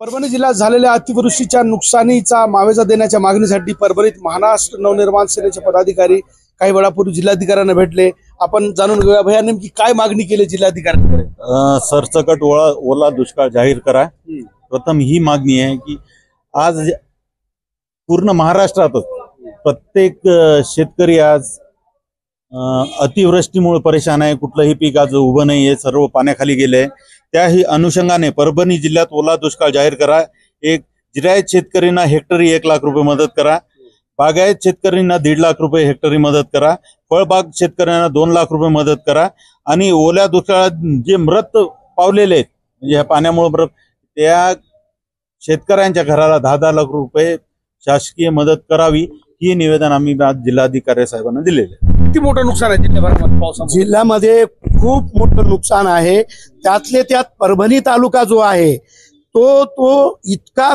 परभणी जिल्ह्यात झालेल्या अतिवृष्टीच्या नुकसानीचा मावेजा देण्याच्या मागणीसाठी परभणीत महाराष्ट्र नवनिर्माण सेनेचे पदाधिकारी काही वेळापूर्वी जिल्हाधिकाऱ्यांना भेटले। आपण जाणून घेऊया भैया नेमकी काय मागणी केली जिल्हाधिकाऱ्यांकडे। सरसकट ओला दुष्काळ जाहीर करा। प्रथम ही मागणी आहे की आज पूर्ण महाराष्ट्रात प्रत्येक शेतकरी आज अतिवृष्टीमुळे परेशान आहे। कुठलंही पीक आज उभं नाही आहे, सर्व पाण्याखाली गेले। त्याही अनुषंगाने परभणी जिल्ह्यात ओला दुष्काळ जाहीर करा। एक जिरायत शेतकऱ्यांना हेक्टरी 1 लाख रुपये मदत करा, बागायत शेतकऱ्यांना 1.5 लाख रुपये हेक्टरी मदत करा, फळबाग शेतकऱ्यांना 2 लाख रुपये मदत करा आणि ओल्या दुष्काळात जे मृत पावलेले आहेत म्हणजे ह्या पाण्यामुळे मृत त्या शेतकऱ्यांच्या घराला 10-10 लाख रुपये शासकीय मदत करावी, ही निवेदन आम्ही आज जिल्हाधिकारी साहेबांना दिलेले। किती मोठं नुकसान आहे जिल्ह्याभरामध्ये पावसामुळे? जिल्ह्यामध्ये खूप मोठं नुकसान आहे। त्यातले त्यात परभणी तालुका जो आहे तो इतका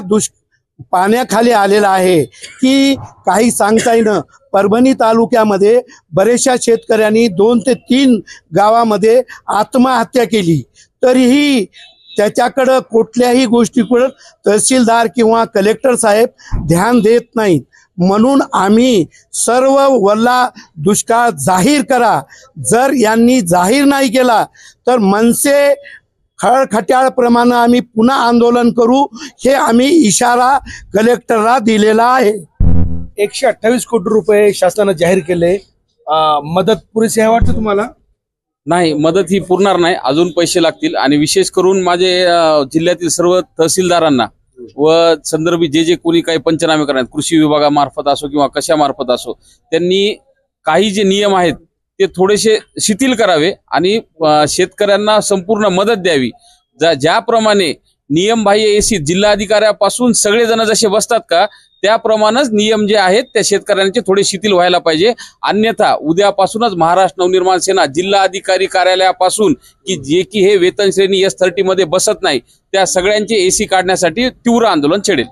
पाण्याखाली आलेला आहे की काही सांगता येईना। परभणी तालुक्यामध्ये बरेचशा शेतकऱ्यांनी 2 ते 3 गावामध्ये आत्महत्या केली, तरीही त्याच्याकडे कुठल्याही गोष्टीकडे तहसीलदार किंवा कलेक्टर साहेब ध्यान देत नाहीत। म्हणून आम्ही सर्व वल्ला दुष्काळ जाहीर करा। जर यांनी जाहीर नाही केला तर मनसे खळखट्याळप्रमाणे आम्ही पुन्हा आंदोलन करू, हे आम्ही इशारा कलेक्टरला दिलेला आहे। 128 कोटी रुपये शासनाने जाहीर केले, मदत पुरेशी आहे वाटतं तुम्हाला? नाही, मदत ही पुरणार नाही, अजून पैसे लागतील। आणि विशेष करून माझे जिल्ह्यातील सर्व तहसीलदारांना व संदर्भी जे कोणी काही पंचनामे करणार कृषी विभागामार्फत असो किंवा कशामार्फत असो, त्यांनी काही जे नियम आहेत ते थोडेसे शिथिल करावे आणि शेतकऱ्यांना संपूर्ण मदत द्यावी। ज्याप्रमाणे नियमबाह्य एसी जिल्हाधिकाऱ्यापासून सगळेजण जसे बसतात का त्याप्रमाणेच नियम जे आहेत त्या शेतकऱ्यांचे थोडे शिथिल व्हायला पाहिजे। अन्यथा उद्यापासूनच महाराष्ट्र नवनिर्माण सेना जिल्हाधिकारी कार्यालयापासून की हे वेतन श्रेणी S30 मध्ये बसत नाही त्या सगळ्यांचे एसी काढण्यासाठी तीव्र आंदोलन छेडेल।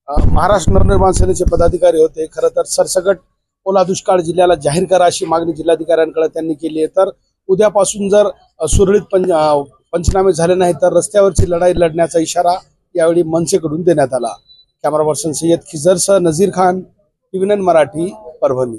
महाराष्ट्र नवनिर्माण सेनेचे पदाधिकारी होते। खरं तर सरसकट ओला दुष्काळ जिल्ह्याला जाहीर करा अशी मागणी जिल्हाधिकाऱ्यांकडे त्यांनी केली आहे। तर उद्यापासून जर सुरळीत पंचनामे झाले नाही तर रस्त्यावरची लढाई लढण्याचा इशारा यावेळी मनसेकडून देण्यात आला। कॅमेरा पर्सन सय्यद खिजरसह नजीर खान, TV9 मराठी, परभणी।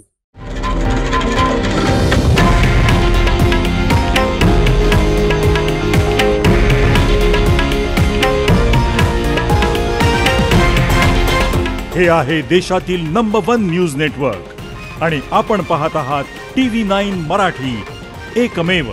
हे आहे देशातील नंबर 1 न्यूज नेटवर्क आणि आपण पाहत आहात TV9 मराठी, एकमेव।